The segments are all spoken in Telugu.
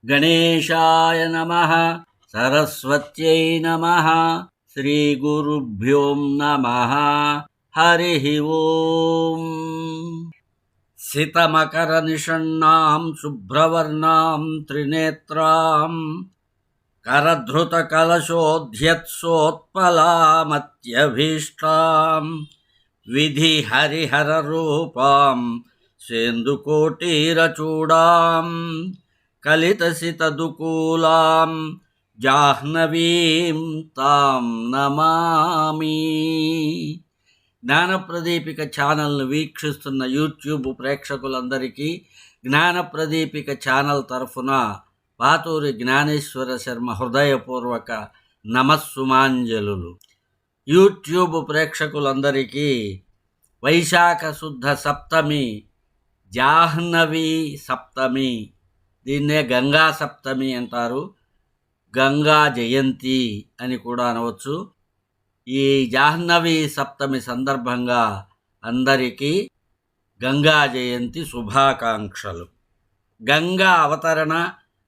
గణేశాయ నమః సరస్వత్యై నమః శ్రీగురుభ్యో నమః హరి ఓం. సితమకరనిషణ్ణాం శుభ్రవర్ణాం త్రినేత్రాం కరధృతకలశోధ్యత్సోత్పలామత్యభీష్టాం విధిహరిహరరూపాం సేందుకోటీరచూడాం కలితసితదుకూలాం జాహ్నవీం తాం నమామి. జ్ఞానప్రదీపిక ఛానల్ను వీక్షిస్తున్న యూట్యూబ్ ప్రేక్షకులందరికీ జ్ఞానప్రదీపిక ఛానల్ తరఫున పాతూరి జ్ఞానేశ్వర శర్మ హృదయపూర్వక నమస్సుమాంజలులు. యూట్యూబ్ ప్రేక్షకులందరికీ వైశాఖ శుద్ధ సప్తమి, జాహ్నవి సప్తమి, దీన్నే గంగా సప్తమి అంటారు, గంగా జయంతి అని కూడా అనవచ్చు. ఈ జాహ్నవి సప్తమి సందర్భంగా అందరికీ గంగా జయంతి శుభాకాంక్షలు. గంగా అవతరణ,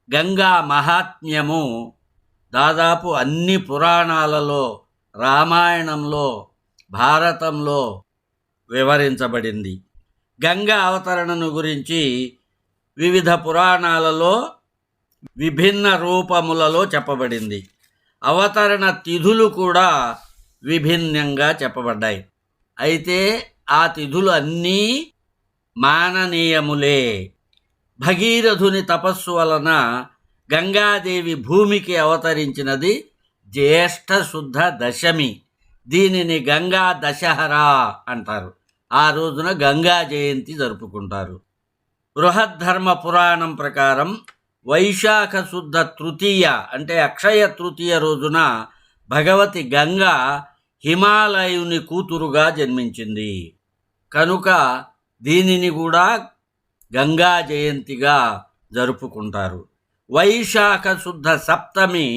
గంగా మహాత్మ్యము దాదాపు అన్ని పురాణాలలో, రామాయణంలో, భారతంలో వివరించబడింది. గంగా అవతరణను గురించి వివిధ పురాణాలలో విభిన్న రూపములలో చెప్పబడింది. అవతరణ తిథులు కూడా విభిన్నంగా చెప్పబడ్డాయి. అయితే ఆ తిథులు అన్నీ మాననీయములే. భగీరథుని తపస్సు వలన గంగాదేవి భూమికి అవతరించినది జ్యేష్ఠ శుద్ధ దశమి. దీనిని గంగా దశహరా అంటారు. ఆ రోజున గంగా జయంతి జరుపుకుంటారు. బృహద్ధర్మ పురాణం ప్రకారం వైశాఖ శుద్ధ తృతీయ అంటే అక్షయ తృతీయ రోజున భగవతి గంగా హిమాలయుని కూతురుగా జన్మించింది. కనుక దీనిని కూడా గంగా జయంతిగా జరుపుకుంటారు. వైశాఖ శుద్ధ సప్తమి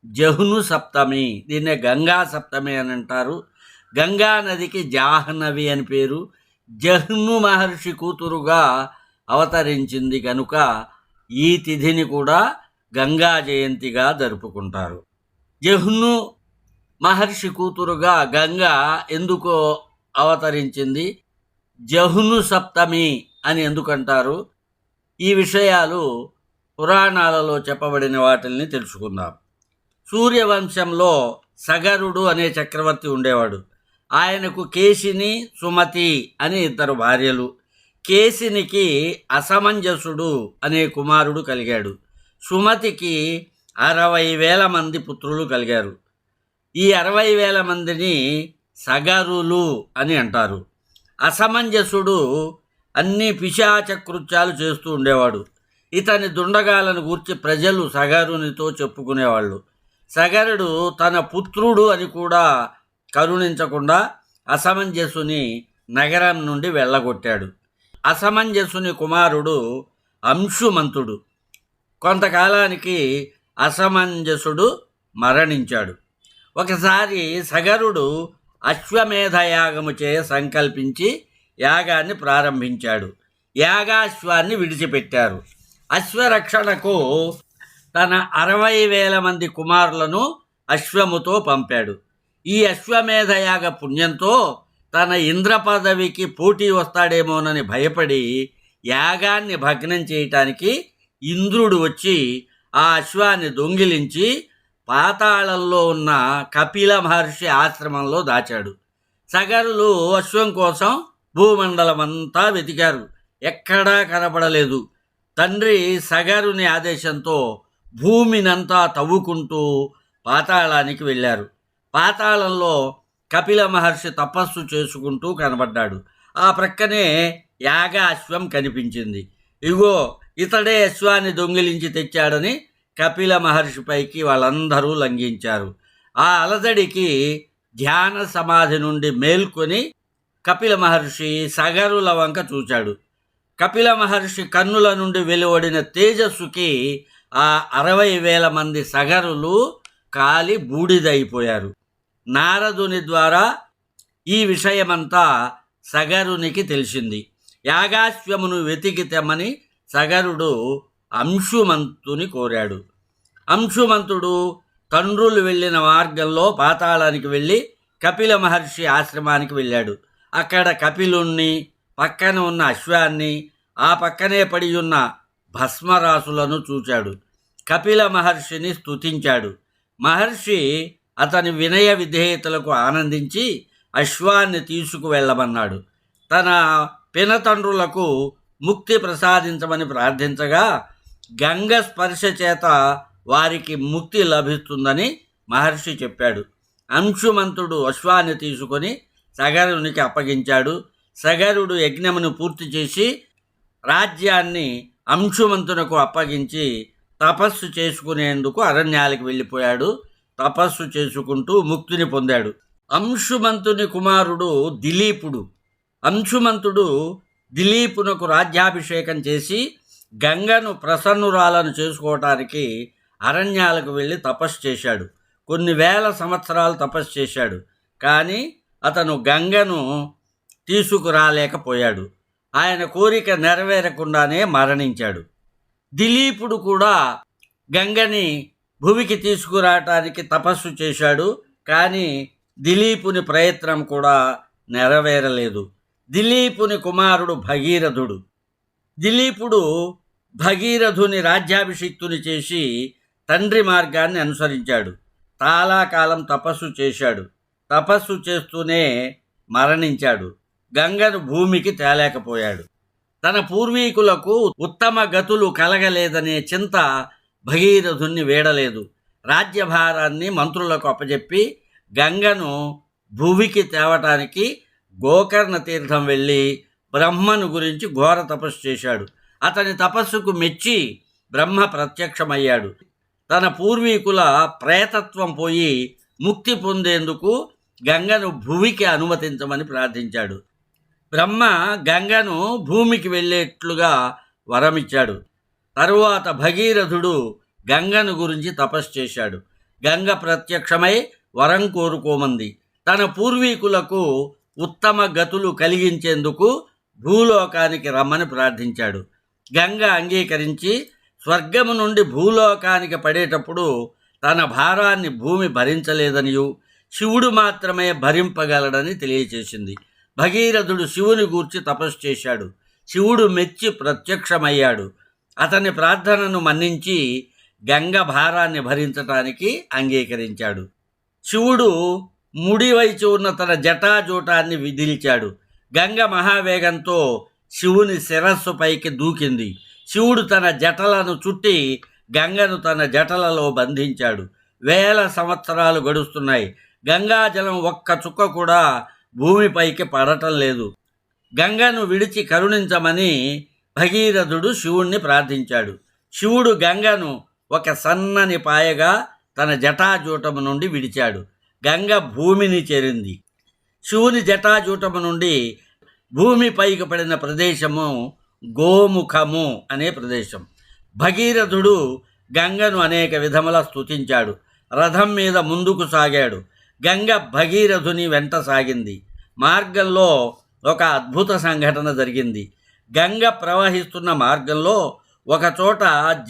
జహ్ను సప్తమి, దీన్నే గంగా సప్తమి అని అంటారు. గంగా నదికి జాహ్నవి అని పేరు. జహ్ను మహర్షి కూతురుగా అవతరించింది కనుక ఈ తిథిని కూడా గంగా జయంతిగా జరుపుకుంటారు. జహ్ను మహర్షి కూతురుగా గంగా ఎందుకో అవతరించింది, జహ్ను సప్తమి అని ఎందుకంటారు, ఈ విషయాలు పురాణాలలో చెప్పబడిన వాటిని తెలుసుకుందాం. సూర్యవంశంలో సగరుడు అనే చక్రవర్తి ఉండేవాడు. ఆయనకు కేశిని, సుమతి అని ఇద్దరు భార్యలు. కేశినికి అసమంజసుడు అనే కుమారుడు కలిగాడు. సుమతికి 60,000 మంది పుత్రులు కలిగారు. ఈ 60,000 మందిని సగరులు అని అంటారు. అసమంజసుడు అన్ని పిశాచ కృత్యాలు చేస్తూ ఉండేవాడు. ఇతని దుండగాలను గూర్చి ప్రజలు సగరునితో చెప్పుకునేవాళ్ళు. సగరుడు తన పుత్రుడు అని కూడా కరుణించకుండా అసమంజసుని నగరం నుండి వెళ్ళగొట్టాడు. అసమంజసుని కుమారుడు అంశుమంతుడు. కొంతకాలానికి అసమంజసుడు మరణించాడు. ఒకసారి సగరుడు అశ్వమేధయాగము చేయ సంకల్పించి యాగాన్ని ప్రారంభించాడు. యాగాశ్వాన్ని విడిచిపెట్టారు. అశ్వరక్షణకు తన 60,000 మంది కుమారులను అశ్వముతో పంపాడు. ఈ అశ్వమేధయాగ పుణ్యంతో తన ఇంద్ర పదవికి పోటీ వస్తాడేమోనని భయపడి యాగాన్ని భగ్నం చేయటానికి ఇంద్రుడు వచ్చి ఆ అశ్వాన్ని దొంగిలించి పాతాళంలో ఉన్న కపిల మహర్షి ఆశ్రమంలో దాచాడు. సగరులు అశ్వం కోసం భూమండలమంతా వెతికారు. ఎక్కడా కనపడలేదు. తండ్రి సగరుని ఆదేశంతో భూమినంతా తవ్వుకుంటూ పాతాళానికి వెళ్ళారు. పాతాళంలో కపిల మహర్షి తపస్సు చేసుకుంటూ కనబడ్డాడు. ఆ ప్రక్కనే యాగ అశ్వం కనిపించింది. ఇగో ఇతడే అశ్వాన్ని దొంగిలించి తెచ్చాడని కపిల మహర్షిపైకి వాళ్ళందరూ లంఘించారు. ఆ అలజడికి ధ్యాన సమాధి నుండి మేల్కొని కపిల మహర్షి సగరుల వంక చూచాడు. కపిల మహర్షి కన్నుల నుండి వెలువడిన తేజస్సుకి ఆ 60,000 మంది సగరులు కాలి బూడిదైపోయారు. నారదుని ద్వారా ఈ విషయమంతా సగరునికి తెలిసింది. యాగాశ్వమును వెతికి తెమ్మని సగరుడు అంశుమంతుని కోరాడు. అంశుమంతుడు తండ్రులు వెళ్ళిన మార్గంలో పాతాళానికి వెళ్ళి కపిల మహర్షి ఆశ్రమానికి వెళ్ళాడు. అక్కడ కపిలుణ్ణి, పక్కన ఉన్న అశ్వాన్ని, ఆ పక్కనే పడి ఉన్న భస్మరాసులను చూచాడు. కపిల మహర్షిని స్తుతించాడు. మహర్షి అతని వినయ విధేయతలకు ఆనందించి అశ్వాన్ని తీసుకువెళ్ళమన్నాడు. తన పినతండ్రులకు ముక్తి ప్రసాదించమని ప్రార్థించగా గంగ స్పర్శ చేత వారికి ముక్తి లభిస్తుందని మహర్షి చెప్పాడు. అంశుమంతుడు అశ్వాన్ని తీసుకొని సగరునికి అప్పగించాడు. సగరుడు యజ్ఞమును పూర్తి చేసి రాజ్యాన్ని అంశుమంతునకు అప్పగించి తపస్సు చేసుకునేందుకు అరణ్యాలకు వెళ్ళిపోయాడు. తపస్సు చేసుకుంటూ ముక్తిని పొందాడు. అంశుమంతుని కుమారుడు దిలీపుడు. అంశుమంతుడు దిలీపునకు రాజ్యాభిషేకం చేసి గంగను ప్రసన్నురాలను చేసుకోవటానికి అరణ్యాలకు వెళ్ళి తపస్సు చేశాడు. కొన్ని వేల సంవత్సరాలు తపస్సు చేశాడు. కానీ అతను గంగను తీసుకురాలేకపోయాడు. ఆయన కోరిక నెరవేరకుండానే మరణించాడు. దిలీపుడు కూడా గంగని భూమికి తీసుకురావటానికి తపస్సు చేశాడు. కానీ దిలీపుని ప్రయత్నం కూడా నెరవేరలేదు. దిలీపుని కుమారుడు భగీరథుడు. దిలీపుడు భగీరథుని రాజ్యాభిషిక్తుని చేసి తండ్రి మార్గాన్ని అనుసరించాడు. చాలా కాలం తపస్సు చేశాడు. తపస్సు చేస్తూనే మరణించాడు. గంగను భూమికి తేలేకపోయాడు. తన పూర్వీకులకు ఉత్తమ గతులు కలగలేదనే చింత భగీరథుణ్ణి వీడలేదు. రాజ్యభారాన్ని మంత్రులకు అప్పచెప్పి గంగను భూమికి తేవటానికి గోకర్ణ తీర్థం వెళ్ళి బ్రహ్మను గురించి ఘోర తపస్సు చేశాడు. అతని తపస్సుకు మెచ్చి బ్రహ్మ ప్రత్యక్షమయ్యాడు. తన పూర్వీకుల ప్రేతత్వం పోయి ముక్తి పొందేందుకు గంగను భూమికి అనుమతించమని ప్రార్థించాడు. బ్రహ్మ గంగను భూమికి వెళ్ళేట్లుగా వరమిచ్చాడు. తరువాత భగీరథుడు గంగను గురించి తపస్సు చేశాడు. గంగ ప్రత్యక్షమై వరం కోరుకోమంది. తన పూర్వీకులకు ఉత్తమ గతులు కలిగించేందుకు భూలోకానికి రమ్మని ప్రార్థించాడు. గంగ అంగీకరించి స్వర్గము నుండి భూలోకానికి పడేటప్పుడు తన భారాన్ని భూమి భరించలేదనియు శివుడు మాత్రమే భరింపగలడని తెలియచేసింది. భగీరథుడు శివుని గూర్చి తపస్సు చేశాడు. శివుడు మెచ్చి ప్రత్యక్షమయ్యాడు. అతని ప్రార్థనను మన్నించి గంగ భారాన్ని భరించటానికి అంగీకరించాడు. శివుడు ముడివైచి ఉన్న తన జటాజూటాన్ని విదిల్చాడు. గంగ మహావేగంతో శివుని శిరస్సు పైకి దూకింది. శివుడు తన జటలను చుట్టి గంగను తన జటలలో బంధించాడు. వేల సంవత్సరాలు గడుస్తున్నాయి. గంగాజలం ఒక్క చుక్క కూడా భూమిపైకి పడటం లేదు. గంగను విడిచి కరుణించమని భగీరథుడు శివుణ్ణి ప్రార్థించాడు. శివుడు గంగను ఒక సన్నని పాయగా తన జటాజూటము నుండి విడిచాడు. గంగ భూమిని చేరింది. శివుని జటాజూటము నుండి భూమిపైకి పడిన ప్రదేశము గోముఖము అనే ప్రదేశం. భగీరథుడు గంగను అనేక విధముల స్తుతించాడు. రథం మీద ముందుకు సాగాడు. గంగ భగీరథుని వెంట సాగింది. మార్గంలో ఒక అద్భుత సంఘటన జరిగింది. గంగ ప్రవహిస్తున్న మార్గంలో ఒకచోట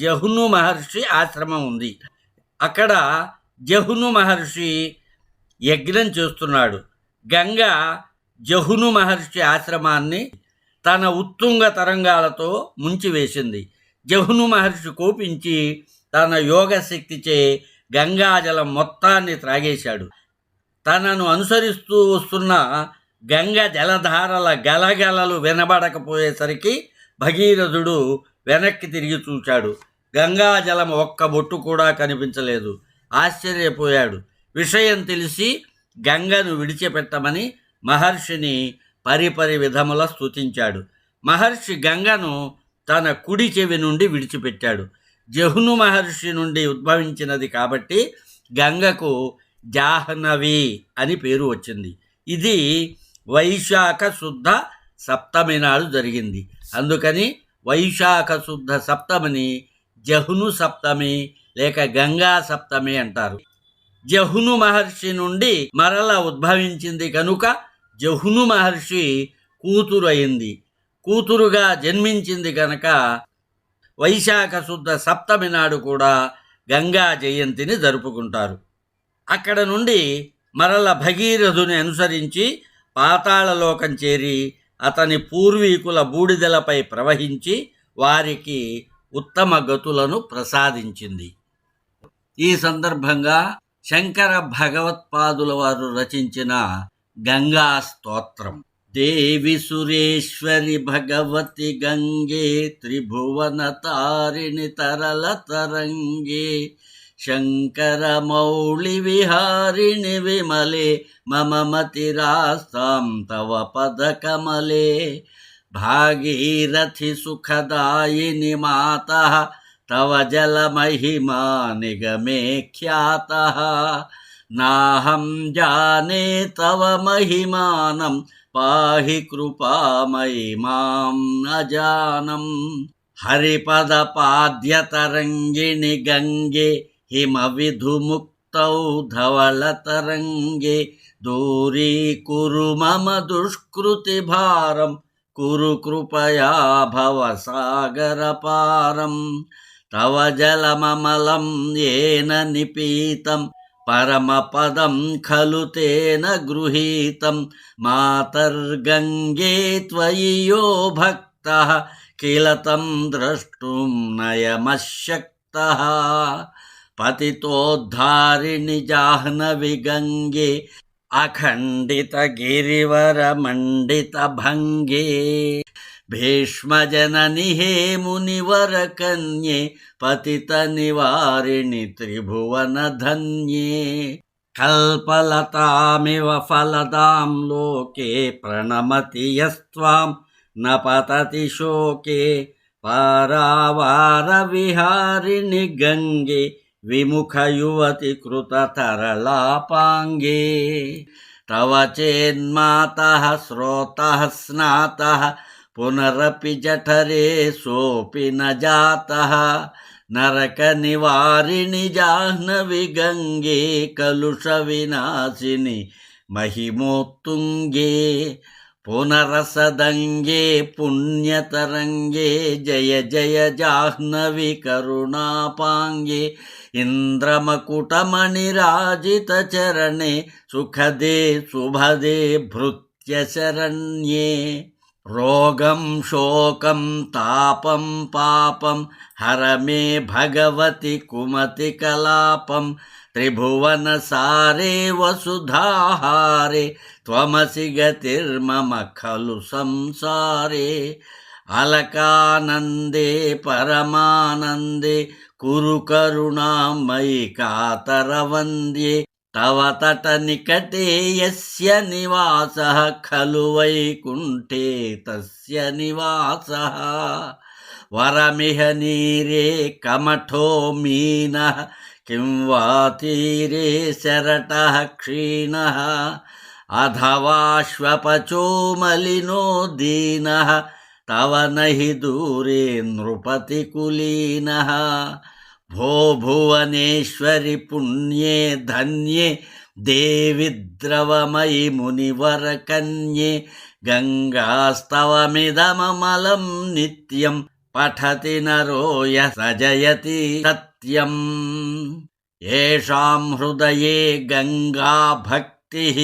జహ్ను మహర్షి ఆశ్రమం ఉంది. అక్కడ జహ్ను మహర్షి యజ్ఞం చేస్తున్నాడు. గంగ జహ్ను మహర్షి ఆశ్రమాన్ని తన ఉత్తుంగ తరంగాలతో ముంచివేసింది. జహ్ను మహర్షి కోపించి తన యోగశక్తిచే గంగాజలం మొత్తాన్ని త్రాగేశాడు. తనను అనుసరిస్తూ వస్తున్న గంగ జలధారల గలగలలు వినబడకపోయేసరికి భగీరథుడు వెనక్కి తిరిగి చూశాడు. గంగాజలం ఒక్క బొట్టు కూడా కనిపించలేదు. ఆశ్చర్యపోయాడు. విషయం తెలిసి గంగను విడిచిపెట్టమని మహర్షిని పరిపరి విధముల స్తుతించాడు. మహర్షి గంగను తన కుడి చెవి నుండి విడిచిపెట్టాడు. జహ్ను మహర్షి నుండి ఉద్భవించినది కాబట్టి గంగకు జాహ్నవి అని పేరు వచ్చింది. ఇది వైశాఖ శుద్ధ సప్తమి నాడు జరిగింది. అందుకని వైశాఖ శుద్ధ సప్తమిని జహ్ను సప్తమి లేక గంగా సప్తమి అంటారు. జహ్ను మహర్షి నుండి మరల ఉద్భవించింది కనుక జహ్ను మహర్షి కూతురు అయింది. కూతురుగా జన్మించింది కనుక వైశాఖ శుద్ధ సప్తమి నాడు కూడా గంగా జయంతిని జరుపుకుంటారు. అక్కడ నుండి మరల భగీరథుని అనుసరించి పాతాళలోకం చేరి అతని పూర్వీకుల బూడిదలపై ప్రవహించి వారికి ఉత్తమ గతులను ప్రసాదించింది. ఈ సందర్భంగా శంకర భగవత్పాదుల వారు రచించిన గంగా స్తోత్రం. దేవి సురేశ్వరి భగవతి గంగే త్రిభువన తారిణి తరల తరంగే శంకర మౌళి విహారిణి విమలే మమ మతిరాస్తాం తవ పదకమలే భాగీరథి సుఖదాయిని మాతః తవ జల మహిమా నిగమే ఖ్యాతః నాహం జానే తవ మహిమానం పాహి కృపామయి మాం అజానం హరిపద పాద్యతరంగిణి గంగే హిమ విధుముక్తౌ ధవళ తరంగే దూరీకురు మమ దుష్కృతి భారం కురు కృపయా భవ సాగర పారం తవ జలమమలం ఏన నిపీతం పరమపదం ఖలు తేన గృహీతం మాతర్గంగే త్వయి యో భక్తః కిల తం ద్రష్టుం నయమశక్తః పతితోద్ధారిణి జాహ్నవి గంగే అఖండిత గిరివర మండిత భంగే భీష్మజనని హే మునివర కన్యే పతిత నివారిణి త్రిభువన ధన్యే కల్పలతామివ ఫలదాం లోకే ప్రణమతి యస్త్వాం న పతతి శోకే పారావార విహారిణి గంగే విముఖ యువతి కృత తరళాపాంగే తవ చేన్మాతః శ్రోతః స్నాతః పునరపి జఠరే సోపి న జాతః నరక నివారిణి జాహ్నవి గంగే కలుష వినాశిని మహిమోత్తుంగే పునరసదంగే పుణ్యతరంగే జయ జయ జాహ్నవి కరుణాపాంగే ఇంద్రమకుటమణిరాజిత చరణే సుఖదే శుభదే భృత్య శరణ్యే రోగం శోకం తాపం పాపం హరమే భగవతి కుమతి కలాపం త్రిభువన సారే వసుధాహారే త్వమసి గతిర్మమ ఖలు సంసారే అలకానందే పరమానందే కురు కరుణామయి కాతరవంద్యే తవ తట నికటే యస్య నివాసః ఖలు వైకుంఠే తస్య నివాసః వరమిహ నీరే కమఠో మీనః కిం వా తీరే శరటః క్షీణః అధవాశ్వపచో మలినో దీనః తవ నహి దూరే నృపతి కులీనః భో భువనేశ్వరి పుణ్యే ధన్యే దేవి ద్రవమయి మునివర కన్యే గంగాస్తవమిదమమలం నిత్యం పఠతి నరో యః సజయతి సత్యం ఏషాం హృదయే గంగా భక్తిః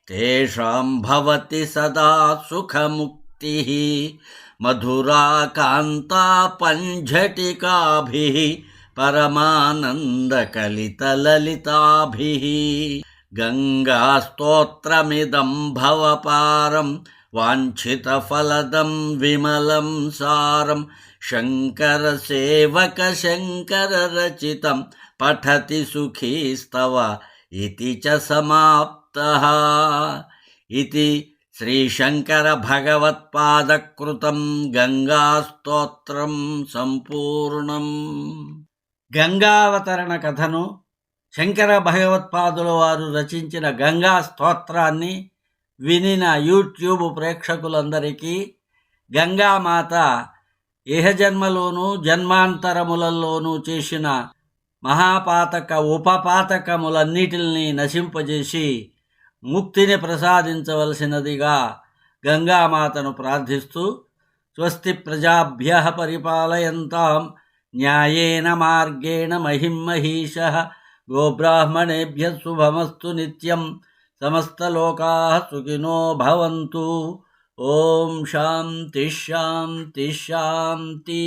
తేషాం భవతి సదా సుఖముక్తిః మధురా కాంతా పంఝటికాభిః పరమానందకలితలలితాభిః గంగాస్తోత్రమిదం భవపారం వాంఛితఫలదం విమలం సారం శంకరసేవక శంకరరచితం పఠతి సుఖీస్తవ ఇతి చ సమాప్తః. ఇతి శ్రీశంకర భగవత్పాదకృతం గంగాస్తోత్రం సంపూర్ణం. గంగావతరణ కథను శంకర భగవత్పాదుల వారు రచించిన గంగా స్తోత్రాన్ని వినిన యూట్యూబ్ ప్రేక్షకులందరికీ గంగామాత ఇహజన్మలోనూ జన్మాంతరములలోనూ చేసిన మహాపాతక ఉపపాతకములన్నిటిని నశింపజేసి ముక్తిని ప్రసాదించవలసినదిగా గంగామాతను ప్రార్థిస్తూ స్వస్తి ప్రజాభ్యః పరిపాలయంతాం న్యాయేన మార్గేణ మహిం మహీషః. గోబ్రాహ్మణేభ్యः శుభమస్తు నిత్యం. సమస్తలోకాः సుఖినో భవంతు. ఓం శాంతి శాంతి శాంతి.